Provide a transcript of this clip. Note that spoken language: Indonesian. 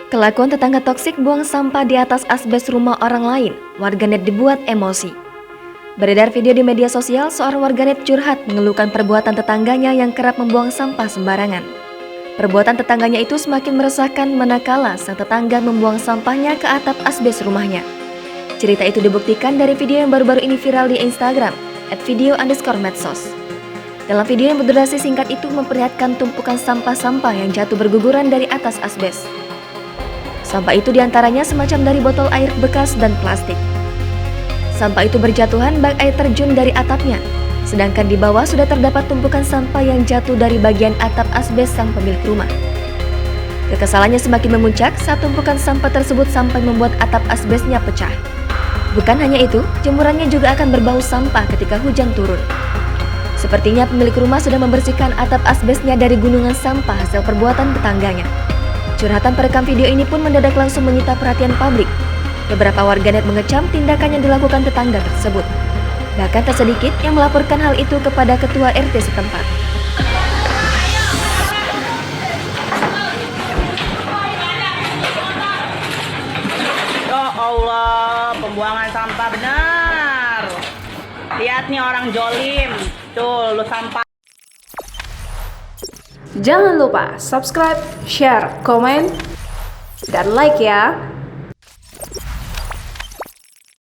Kelakuan tetangga toksik buang sampah di atas asbes rumah orang lain, warganet dibuat emosi. Beredar video di media sosial, seorang warganet curhat mengeluhkan perbuatan tetangganya yang kerap membuang sampah sembarangan. Perbuatan tetangganya itu semakin meresahkan manakala sang tetangga membuang sampahnya ke atap asbes rumahnya. Cerita itu dibuktikan dari video yang baru-baru ini viral di Instagram, @video_medsos. Dalam video yang berdurasi singkat itu memperlihatkan tumpukan sampah-sampah yang jatuh berguguran dari atas asbes. Sampah itu diantaranya semacam dari botol air bekas dan plastik. Sampah itu berjatuhan bak air terjun dari atapnya, sedangkan di bawah sudah terdapat tumpukan sampah yang jatuh dari bagian atap asbes sang pemilik rumah. Kekesalannya semakin memuncak saat tumpukan sampah tersebut sampai membuat atap asbesnya pecah. Bukan hanya itu, jemurannya juga akan berbau sampah ketika hujan turun. Sepertinya pemilik rumah sudah membersihkan atap asbesnya dari gunungan sampah hasil perbuatan tetangganya. Curhatan perekam video ini pun mendadak langsung menyita perhatian publik. Beberapa warganet mengecam tindakan yang dilakukan tetangga tersebut. Bahkan tak sedikit yang melaporkan hal itu kepada ketua RT setempat. Ya Allah, pembuangan sampah benar. Lihat nih orang jolim. Tuh, lu sampah. Jangan lupa subscribe, share, komen, dan like ya.